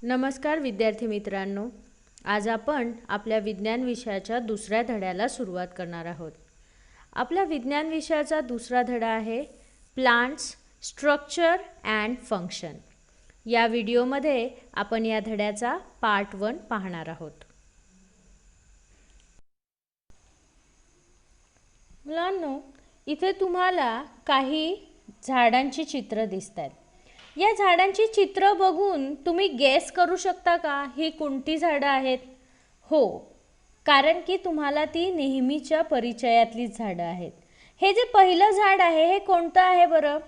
नमस्कार विद्यार्थी मित्रांनो, आज आपण आपल्या विज्ञान विषयाच्या दुसऱ्या धड्याला सुरुवात करणार आहोत. आपल्या विज्ञान विषयाचा दुसरा धडा आहे प्लांट्स स्ट्रक्चर अँड फंक्शन. या व्हिडिओमध्ये आपण या धड्याचा पार्ट 1 पाहणार आहोत. मुलांनो, इथे तुम्हाला काही झाडांची चित्र दिसतात. या झाडांची चित्र बघून तुम्ही गेस करू शकता का ही कोणती झाडं आहेत? हो, कारण की तुम्हाला ती नेहमीच्या परिचयातली झाडं आहेत. हे जे पहिलं झाड आहे हे कोणतं आहे बरं?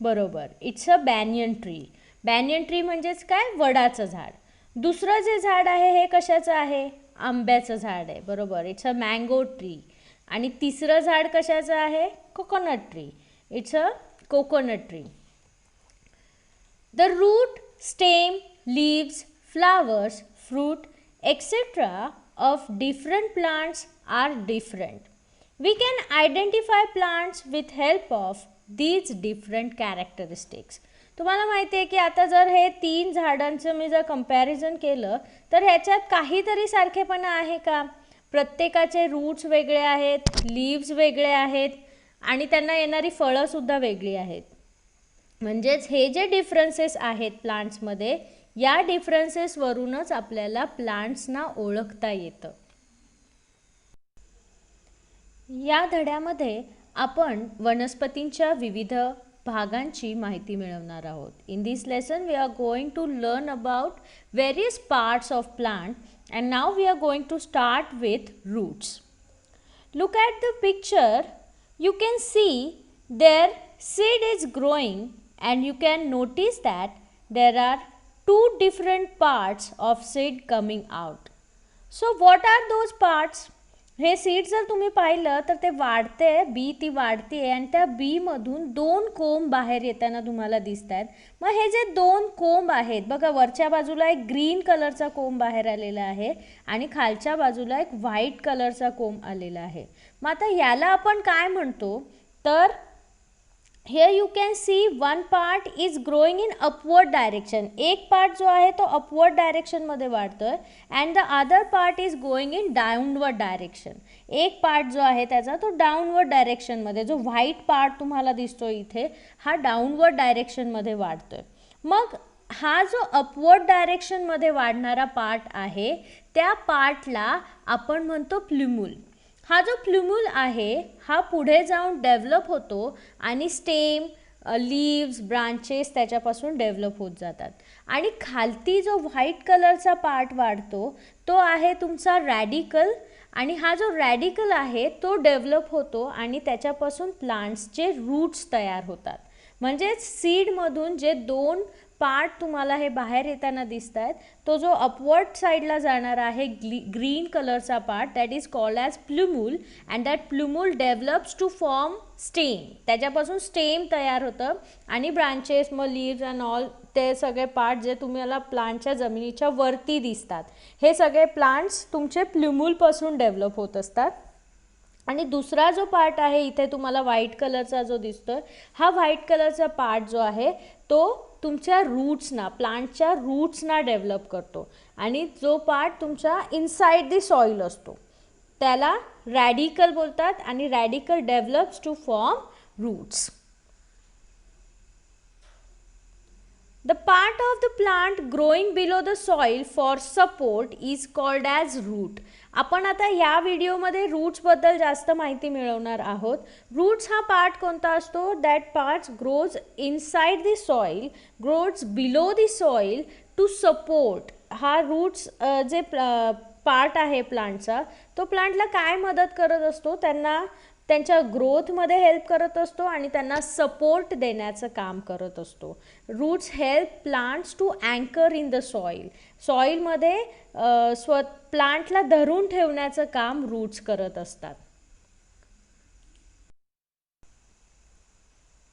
बरोबर, it's a banyan tree. Banyan tree म्हणजेच काय? वडाचं झाड. दुसरं जे झाड आहे हे कशाचं आहे? आंब्याचं झाड आहे. बरोबर, इट्स अ मँगो ट्री. आणि तिसरं झाड कशाचं आहे? Coconut tree. It's a coconut tree. The root, stem, leaves, flowers, fruit, etc. of different plants are different. We can identify plants with help of these different characteristics. तुम्हाला माहिती आहे की आता जर हे 3 झाडांचं मी जर कंपॅरिझन केलं तर ह्याच्यात काहीतरी सारखेपणा आहे का? प्रत्येकाचे रूट्स वेगळे आहेत, लीव्स वेगळे आहेत आणि त्यांना येणारी फळं सुद्धा वेगळी आहेत. म्हणजेच हे जे डिफरन्सेस आहेत प्लांट्समध्ये, या डिफरन्सेसवरूनच आपल्याला प्लांट्सना ओळखता येतं. या धड्यामध्ये आपण वनस्पतींच्या विविध भागांची माहिती मिळवणार आहोत. In this lesson we are going to learn about various parts of plant and now we are going to start with roots. Look at the picture. You can see there seed is growing and you can notice that there are 2 different parts of seed coming out. So what are those parts? हे seed जर तुम्ही पाहिलं तर ते वाढते, बी ती वाढते आणि त्या बी मधून 2 कोंब बाहेर येताना तुम्हाला दिसतात. मग हे जे 2 कोंब आहेत बघा, वरच्या बाजूला एक ग्रीन कलरचा कोंब बाहेर आलेला आहे आणि खालच्या बाजूला एक व्हाईट कलरचा कोंब आलेला आहे. मग आता याला आपण काय म्हणतो तर here you can see one part is growing in upward direction. एक part जो आहे तो upward direction मध्ये वाढतोय and the other part is going in downward direction. एक part जो आहे त्याचा तो downward direction मध्ये, जो white part तुम्हाला दिसतो इथे हा downward direction मध्ये वाढतोय. मग हा जो upward direction मध्ये वाढणारा part आहे त्या पार्टला आपण म्हणतो प्लुम्यूल. हा जो प्लुम्यूल आहे हा पुढे जाऊन डेव्हलप होतो आणि स्टेम, लीव्स, ब्रांचेस त्याच्यापासून डेव्हलप होत जातात. आणि खालती जो व्हाईट कलरचा पार्ट वाढतो तो आहे तुमचा रॅडिकल. आणि हा जो रॅडिकल आहे तो डेव्हलप होतो आणि त्याच्यापासून प्लांट्सचे रूट्स तयार होतात. म्हणजेच सीडमधून जे 2 पार्ट तुम्हाला हे बाहेर येताना दिसत आहेत तो जो अपवर्ड साईडला जाणार आहे ग्रीन कलरचा part, that is called as plumule and that plumule develops to form stem. त्याच्यापासून स्टेम तयार होतं आणि ब्रांचेस, मग लीव्स अँड ऑल ते सगळे पार्ट जे तुम्हाला प्लांटच्या जमिनीच्या वरती दिसतात हे सगळे प्लांट्स तुमचे प्लुम्यूलपासून डेव्हलप होत असतात. आणि दुसरा जो पार्ट आहे इथे तुम्हाला व्हाईट कलरचा जो दिसतोय हा व्हाईट कलरचा पार्ट जो आहे तो तुमच्या रूट्सना, प्लांटच्या रूट्सना डेव्हलप करतो. आणि जो पार्ट तुमच्या इनसाइड दी सॉइल असतो त्याला रॅडिकल बोलतात आणि radical develops to form roots. The part of the plant growing below the soil for support is called as root. आपण आता या व्हिडिओमध्ये रूट्सबद्दल जास्त माहिती मिळवणार आहोत. रूट्स हा पार्ट कोणता असतो? That part grows inside the soil, grows below the soil to support. हा रूट्स जे पार्ट आहे प्लांटचा तो प्लांटला काय मदत करत असतो? त्यांना त्यांच्या ग्रोथमध्ये हेल्प करत असतो आणि त्यांना सपोर्ट देण्याचं काम करत असतो. रूट्स हेल्प प्लांट्स टू अँकर इन द सॉइल. सॉइलमध्ये प्लांटला धरून ठेवण्याचं काम रूट्स करत असतात.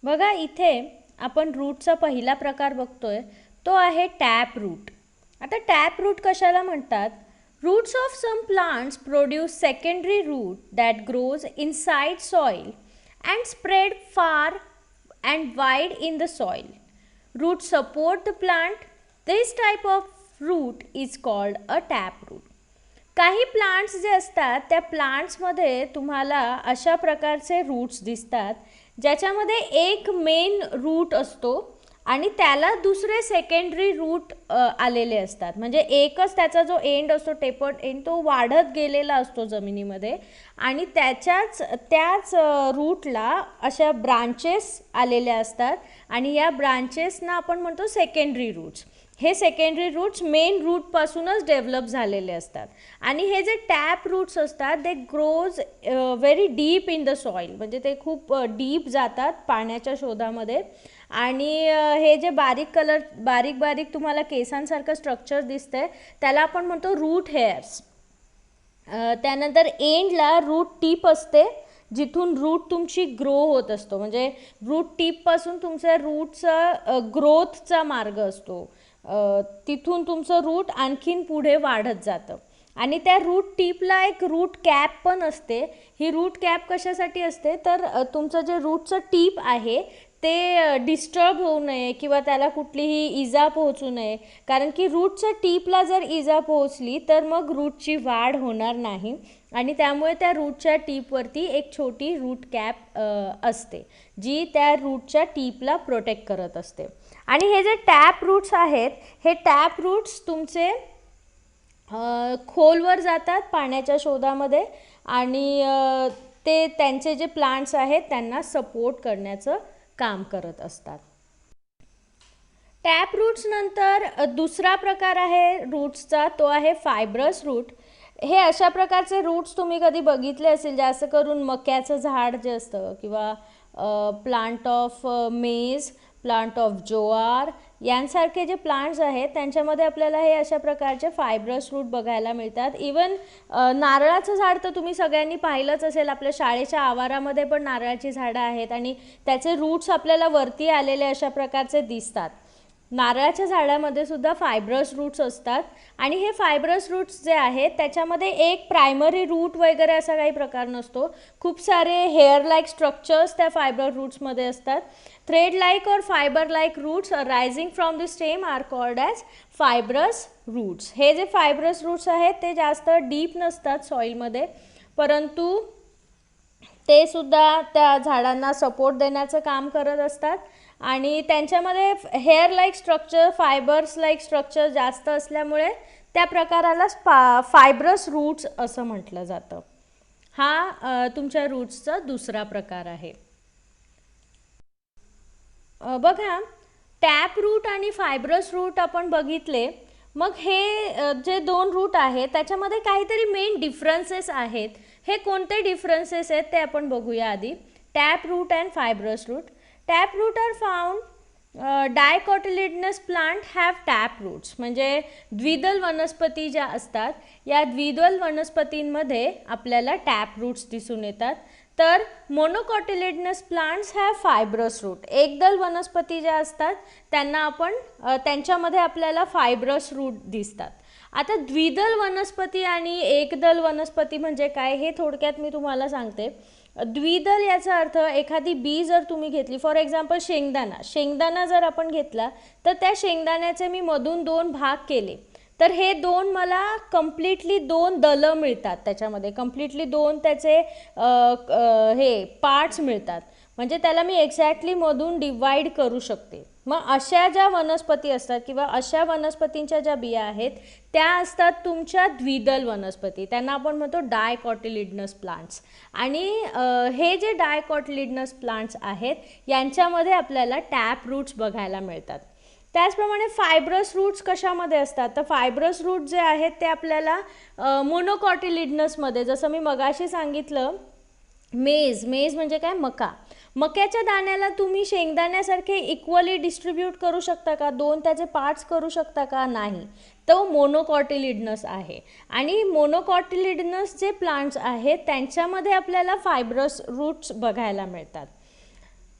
बघा इथे आपण रूटचा पहिला प्रकार बघतोय तो आहे टॅप रूट. आता टॅप रूट कशाला म्हणतात? Roots of some plants produce secondary root that grows inside soil and spread far and wide in the soil. Roots support the plant this type of root is called a tap root. काही plants जे असतात त्या प्लांट्समध्ये तुम्हाला अशा प्रकारचे roots दिसतात ज्याच्यामध्ये एक मेन रूट असतो आणि त्याला दुसरे सेकंडरी रूट आलेले असतात. म्हणजे एकच त्याचा जो एंड असतो, टेपर्ड एंड, तो वाढत गेलेला असतो जमिनीमध्ये आणि त्याच रूटला अशा ब्रांचेस आलेल्या असतात आणि या ब्रांचेसना आपण म्हणतो सेकंडरी रूट्स. हे सेकंडरी रूट्स मेन रूटपासूनच डेव्हलप झालेले असतात आणि हे जे टॅप रूट्स असतात they grows very deep in the soil. म्हणजे ते खूप डीप जातात पाण्याच्या शोधामध्ये आणि हे जे बारीक बारीक तुम्हाला केसांसारखं स्ट्रक्चर दिसतंय त्याला आपण म्हणतो रूट हेअर्स. त्यानंतर एंडला रूट टीप असते जिथून रूट तुमची ग्रो होत असतो. म्हणजे रूट टीपपासून तुमच्या रूटचा ग्रोथचा मार्ग असतो. तिथून तुमचं रूट आणखीन पुढे वाढत जातं आणि त्या रूट टीपला एक रूट कॅप पण असते. ही रूट कॅप कशासाठी असते तर तुमचं जे रूटचं टीप आहे ते डिस्टर्ब होऊ नये किंवा त्याला कुठलीही इजा पोहोचू नये. कारण की रूटच्या टीपला जर इजा पोहोचली तर मग रूटची वाढ होणार नाही आणि त्यामुळे त्या रूटच्या टीपवरती एक छोटी रूट कॅप असते जी त्या रूटच्या टीपला प्रोटेक्ट करत असते. आणि हे जे टॅप रूट्स आहेत हे टॅप रूट्स तुमचे खोलवर जातात पाण्याच्या शोधामध्ये आणि ते त्यांचे जे प्लांट्स आहेत त्यांना सपोर्ट करण्याचं काम करत असतात. टॅप रूट्स नंतर दुसरा प्रकार आहे रूट्सचा, तो आहे फायब्रस रूट. हे अशा प्रकारचे रूट्स तुम्ही कधी बघितले असेल, जास्त करून मक्याचं झाड जे असतं किंवा plant of maize, plant of jowar यांसारखे जे प्लांट्स आहेत त्यांच्यामध्ये आपल्याला हे अशा प्रकारचे फायब्रस रूट बघायला मिळतात. इवन नारळाचं झाड तर तुम्ही सगळ्यांनी पाहिलंच असेल, आपल्या शाळेच्या आवारामध्ये पण नारळाची झाडं आहेत आणि त्याचे रूट्स आपल्याला वरती आलेले अशा प्रकारचे दिसतात. नारळाच्या झाडामध्ये सुद्धा फायब्रस रूट्स असतात आणि हे फायब्रस रूट्स जे आहेत त्याच्यामध्ये एक प्रायमरी रूट वगैरे असा काही प्रकार नसतो. खूप सारे हेअर लाईक स्ट्रक्चर्स त्या फायबर रूट्समध्ये असतात. Thread like or fibre like roots rising from the stem are called as fibrous roots. हे जे फायब्रस रूट्स आहेत ते जास्त डीप नसतात सॉईलमध्ये, परंतु ते सुद्धा त्या झाडांना सपोर्ट देण्याचं काम करत असतात आणि त्यांच्यामध्ये hair like structure, fibres like structure जास्त असल्यामुळे त्या प्रकाराला फायब्रस रूट्स असं म्हटलं जातं. हा तुमच्या रूट्सचा दुसरा प्रकार आहे. बघा, टॅप रूट आणि फायब्रस रूट आपण बघितले. मग हे जे दोन रूट आहेत त्याच्यामध्ये काहीतरी मेन डिफरन्सेस आहेत. हे कोणते डिफरन्सेस आहेत ते आपण बघूया आधी. Tap root and fibrous root. Tap root are found dicotyledonous plant have tap roots. म्हणजे द्विदल वनस्पती ज्या असतात या द्विदल वनस्पतींमध्ये आपल्याला टॅप रूट्स दिसून येतात. तर monocotyledonous plants have fibrous root. एकदल वनस्पती ज्या असतात त्यांच्यामध्ये आपल्याला फायब्रस रूट दिसतात. आता द्विदल वनस्पती आणि एकदल वनस्पती म्हणजे काय हे थोडक्यात मी तुम्हाला सांगते. द्विदल याचा अर्थ एखादी बी जर तुम्ही घेतली, फॉर एक्झाम्पल शेंगदाणा जर आपण घेतला तर त्या शेंगदाण्याचे मी मधून दोन भाग केले तर हे मला कम्प्लिटली दोन दलं मिळतात. त्याच्यामध्ये कम्प्लिटली दोन त्याचे हे पार्ट्स मिळतात. म्हणजे त्याला मी एक्झॅक्टली मधून डिवाइड करू शकते. मग अशा ज्या वनस्पती असतात किंवा अशा वनस्पतींच्या ज्या बिया आहेत त्या असतात तुमच्या द्विदल वनस्पती. त्यांना आपण म्हणतो डायकॉटिलिडनस प्लांट्स. आणि हे जे डायकॉटिलिडनस प्लांट्स आहेत यांच्यामध्ये आपल्याला टॅप रूट्स बघायला मिळतात. त्याचप्रमाणे फायब्रस रूट्स कशामध्ये असतात तर फायब्रस रूट जे आहेत ते आपल्याला मोनोकॉटिलिडनसमध्ये, जसं मी मगाशी सांगितलं, मेज म्हणजे काय, मक्याच्या दाण्याला तुम्ही शेंगदाण्यासारखे इक्वली डिस्ट्रीब्यूट करू शकता का, दोन त्याचे पार्ट्स करू शकता का, नाही. तो मोनोकॉटिलिडनस आहे. आणि मोनोकॉटिलिडनस जे प्लांट्स आहेत त्यांच्यामध्ये आपल्याला फायब्रस रूट्स बघायला मिळतात.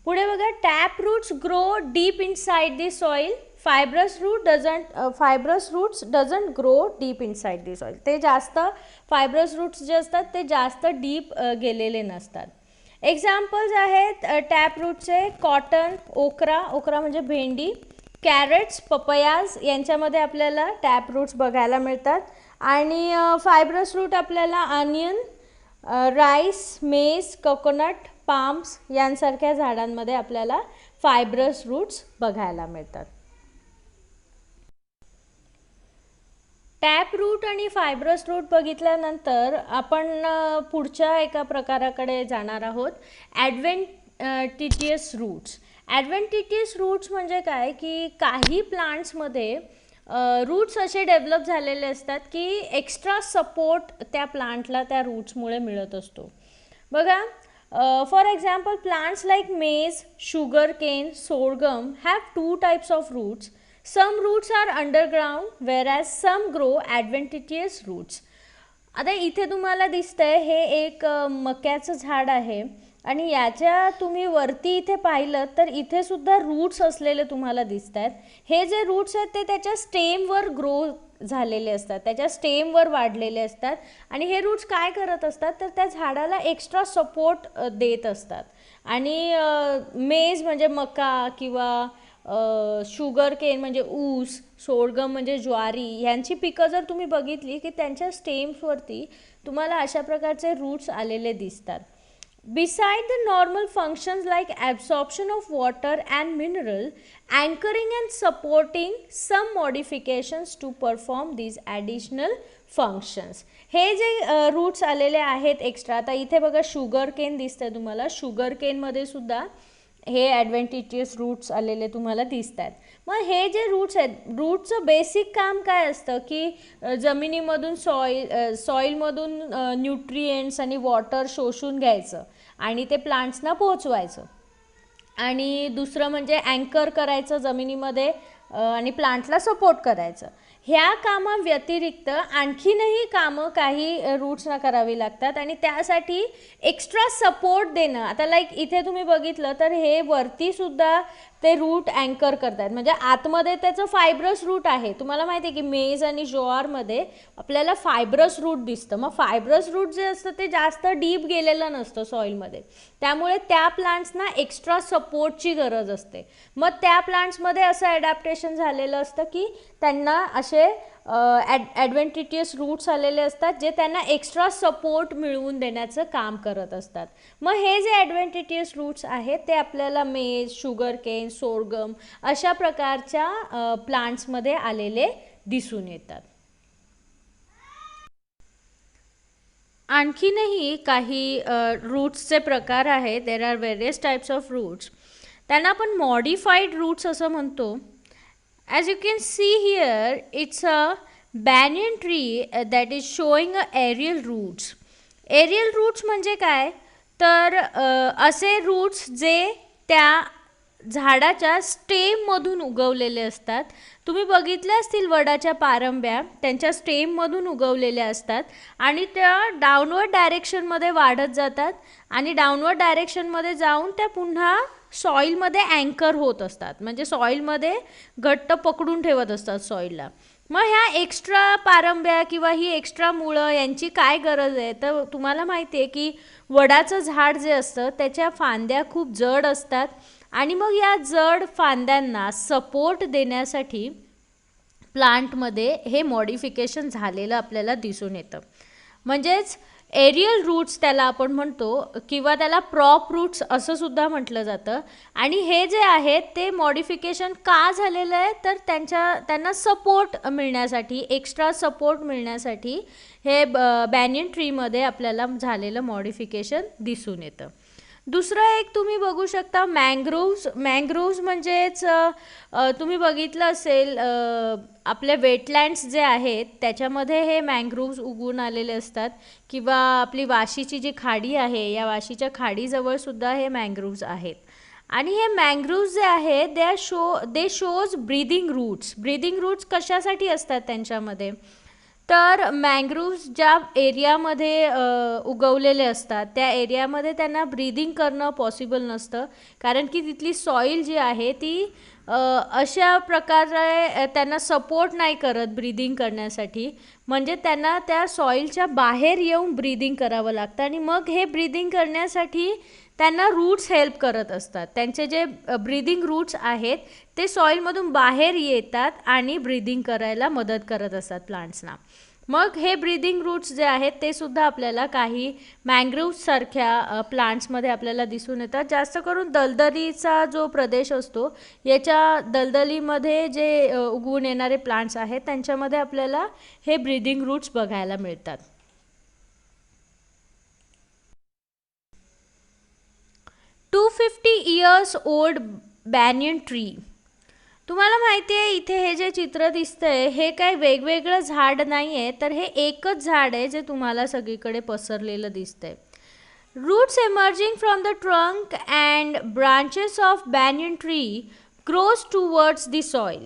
पुढे बघा, tap roots grow deep inside the soil. Fibrous roots doesn't grow deep inside the soil. ते जास्त फायब्रस रूट्स जे असतात ते जास्त डीप गेलेले नसतात. एक्झाम्पल्स आहेत टॅप रूटचे. कॉटन, ओकरा म्हणजे भेंडी, कॅरेट्स, पपयाज यांच्यामध्ये आपल्याला टॅप रूट्स बघायला मिळतात. आणि फायब्रस रूट आपल्याला अनियन, राईस, मेज, कोकोनट, पाम्स यांसारख्या झाडांमध्ये आपल्याला फायब्रस रूट्स बघायला मिळतात. टॅप रूट आणि फायब्रस रूट बघितल्यानंतर आपण पुढच्या एका प्रकाराकडे जाणार आहोत, ॲडव्हेंटिशियस रूट्स. ॲडव्हेंटिशियस रूट्स म्हणजे काय की काही प्लांट्समध्ये रूट्स असे डेव्हलप झालेले असतात की एक्स्ट्रा सपोर्ट त्या प्लांटला त्या रूट्समुळे मिळत असतो. बघा, for example plants like maize, sugar cane, sorghum have 2 types of roots. Some roots are underground whereas some grow adventitious roots. आता इथे तुम्हाला दिसतंय हे एक मक्याचं झाड आहे आणि याच्या तुम्ही वरती इथे पाहिलं तर इथे सुद्धा रूट्स असलेले तुम्हाला दिसत आहेत. हे जे रूट्स आहेत ते त्याच्या स्टेमवर ग्रो झालेले असतात, त्याच्या स्टेमवर वाढलेले असतात आणि हे रूट्स काय करत असतात तर त्या झाडाला एक्स्ट्रा सपोर्ट देत असतात. आणि मेज म्हणजे मका किंवा शुगर केन म्हणजे ऊस, सोरगम म्हणजे ज्वारी ह्यांची पिकं जर तुम्ही बघितली की त्यांच्या स्टेम्सवरती तुम्हाला अशा प्रकारचे रूट्स आलेले दिसतात. Beside the normal functions like absorption of water and mineral, anchoring and supporting, some modifications to perform these additional functions. हे जे रूट्स आलेले आहेत एक्स्ट्रा, आता इथे बघा शुगर केन दिसतंय तुम्हाला, शुगर केनमध्ये सुद्धा हे ॲडव्हेंटिशियस रूट्स आलेले तुम्हाला दिसत आहेत. मग हे जे रूट्स आहेत, रूटचं बेसिक काम काय असतं की जमिनीमधून सॉईलमधून न्यूट्रिएंट्स आणि वॉटर शोषून घ्यायचं आणि ते प्लांट्सना पोहोचवायचं. आणि दुसरं म्हणजे अँकर करायचं जमिनीमध्ये आणि प्लांटला सपोर्ट करायचं. ह्या कामाव्यतिरिक्त आणखीनही कामं काही रूट्सना करावी लागतात आणि त्यासाठी एक्स्ट्रा सपोर्ट देणं. आता लाईक इथे तुम्ही बघितलं तर हे वरतीसुद्धा ते रूट अँकर करतात, म्हणजे आतमध्ये त्याचं फायब्रस रूट आहे. तुम्हाला माहिती आहे की मेज आणि ज्वारमध्ये आपल्याला फायब्रस रूट दिसतं. मग फायब्रस रूट जे असतं ते जास्त डीप गेलेलं नसतं सॉईलमध्ये, त्यामुळे त्या प्लांट्सना एक्स्ट्रा सपोर्टची गरज असते. मग त्या प्लांट्समध्ये असं ॲडॅप्टेशन झालेलं असतं की त्यांना असे ॲडव्हेंटिशियस रूट्स आलेले असतात जे त्यांना एक्स्ट्रा सपोर्ट मिळवून देण्याचं काम करत असतात. मग हे जे ॲडव्हेंटिशियस रूट्स आहेत ते आपल्याला मेज, शुगर केन, सोरगम अशा प्रकारच्या प्लांट्समध्ये आलेले दिसून येतात. आणखीनही काही रूट्सचे प्रकार आहेत. There are various types of roots. त्यांना आपण मॉडिफाईड रूट्स असं म्हणतो. As you can see here, it's a banyan tree that is showing a aerial roots. Aerial roots म्हणजे काय तर असे रूट्स जे त्या झाडाच्या स्टेममधून उगवलेले असतात. तुम्ही बघितले असतील वडाच्या पारंब्या त्यांच्या स्टेममधून उगवलेल्या असतात आणि त्या डाऊनवर्ड डायरेक्शनमध्ये वाढत जातात आणि डाऊनवर्ड डायरेक्शनमध्ये जाऊन त्या पुन्हा सॉईलमध्ये अँकर होत असतात, म्हणजे सॉईलमध्ये घट्ट पकडून ठेवत असतात सॉईलला. मग ह्या एक्स्ट्रा पारंब्या किंवा ही एक्स्ट्रा मुळं यांची काय गरज आहे तर तुम्हाला माहिती आहे की वडाचं झाड जे असतं त्याच्या फांद्या खूप जड असतात आणि मग या जड फांद्यांना सपोर्ट देण्यासाठी प्लांटमध्ये हे मॉडिफिकेशन झालेलं आपल्याला दिसून येतं. म्हणजेच एरियल रूट्स त्याला आपण म्हणतो किंवा त्याला प्रॉप रूट्स असं सुद्धा म्हटलं जातं. आणि हे जे आहेत ते मॉडिफिकेशन का झालेलं आहे तर त्यांना सपोर्ट मिळण्यासाठी, एक्स्ट्रा सपोर्ट मिळण्यासाठी हे बॅनियन ट्रीमध्ये आपल्याला झालेलं मॉडिफिकेशन दिसून येतं. दुसरं एक तुम्ही बघू शकता मँग्रोव्ज. मँग्रोव्ज म्हणजेच तुम्ही बघितलं असेल आपले वेटलँड्स जे आहेत त्याच्यामध्ये हे मँग्रोव्ज उगवून आलेले असतात किंवा आपली वाशीची जी खाडी आहे या वाशीच्या खाडीजवळसुद्धा हे मँग्रोव्ज आहेत. आणि हे मँग्रोव्ज जे आहेत they shows breathing roots. Breathing roots कशासाठी असतात त्यांच्यामध्ये तर मँग्रोव्ज ज्या एरियामध्ये उगवलेले असतात त्या एरियामध्ये त्यांना ब्रीदिंग करणं पॉसिबल नसतं, कारण की तिथली सॉईल जी आहे ती अशा प्रकारे त्यांना सपोर्ट नाही करत ब्रीदिंग करण्यासाठी, म्हणजे त्यांना त्या सॉईलच्या बाहेर येऊन ब्रीदिंग करावं लागतं आणि मग हे ब्रीदिंग करण्यासाठी त्यांना रूट्स हेल्प करत असतात. त्यांचे जे ब्रीदिंग रूट्स आहेत ते सॉईलमधून बाहेर येतात आणि ब्रीदिंग करायला मदत करत असतात प्लांट्सना. मग हे ब्रीदिंग रूट्स जे आहेत ते सुद्धा आपल्याला काही मँग्रोव्हसारख्या प्लांट्समध्ये आपल्याला दिसून येतात. जास्त करून दलदलीचा जो प्रदेश असतो याच्या दलदलीमध्ये जे उगवून येणारे प्लांट्स आहेत त्यांच्यामध्ये आपल्याला हे ब्रीदिंग रूट्स बघायला मिळतात. 250 years old banyan tree. तुम्हाला माहिती आहे इथे हे जे चित्र दिसतंय हे काय वेगवेगळं झाड नाही आहे, तर हे एकच झाड आहे जे तुम्हाला सगळीकडे पसरलेलं दिसतंय. Roots emerging from the trunk and branches of banyan tree grows towards the soil.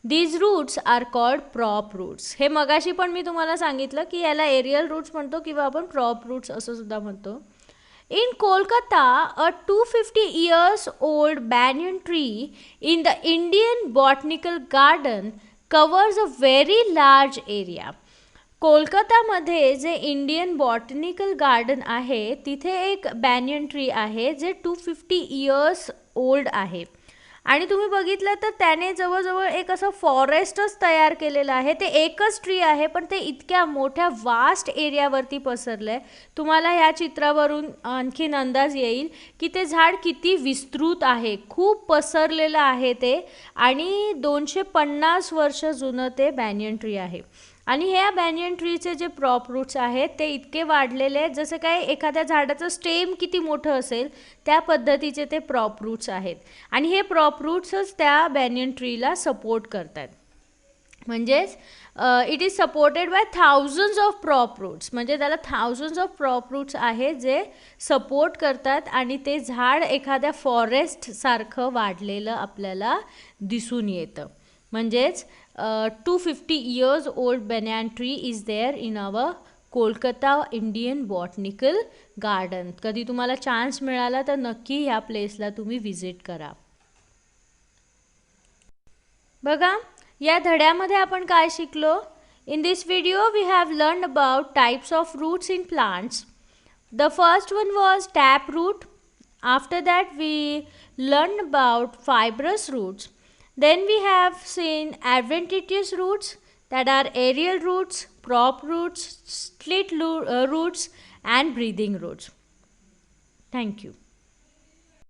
These roots are called prop roots. हे मगाशी पण मी तुम्हाला सांगितलं की याला एरियल रूट्स म्हणतो किंवा आपण प्रॉप रूट्स असं सुद्धा म्हणतो. In Kolkata, a 250 years old banyan tree in the Indian Botanical Garden covers a very large area. कोलकातामध्ये जे इंडियन बॉटनिकल गार्डन आहे तिथे एक बॅनियन ट्री आहे जे 250 इयर्स ओल्ड आहे आणि तुम्ही बघितलं तर त्याने जवळजवळ एक असं फॉरेस्टच तयार केलेलं आहे. ते एकच ट्री आहे पण ते इतक्या मोठ्या वास्ट एरियावरती पसरलं आहे. तुम्हाला ह्या चित्रावरून आणखीन अंदाज येईल की ते झाड किती विस्तृत आहे, खूप पसरलेलं आहे ते आणि 250 वर्ष जुनं ते बॅनियन ट्री आहे. आणि ह्या बॅनियन ट्रीचे जे प्रॉप रूट्स आहेत ते इतके वाढलेले आहेत जसं काय एखाद्या झाडाचं स्टेम किती मोठं असेल त्या पद्धतीचे ते प्रॉप रूट्स आहेत आणि हे प्रॉप रूट्सच त्या बॅनियन ट्रीला सपोर्ट करतात. म्हणजेच it is supported by thousands of prop roots, म्हणजे त्याला थाउजंड्स ऑफ प्रॉप रूट्स आहेत जे सपोर्ट करतात आणि ते झाड एखाद्या फॉरेस्टसारखं वाढलेलं आपल्याला दिसून येतं. म्हणजेच 250 years old banyan tree is there in our Kolkata Indian botanical garden. कधी तुम्हाला चान्स मिळाला तर नक्की ह्या प्लेसला तुम्ही विजिट करा. बघा या धड्यामध्ये आपण काय शिकलो. In this video we have learn about types of roots in plants. The first one was tap root. After that we learn about fibrous roots. Then we have seen adventitious roots, that are aerial roots, prop roots, roots and breathing roots. Thank you.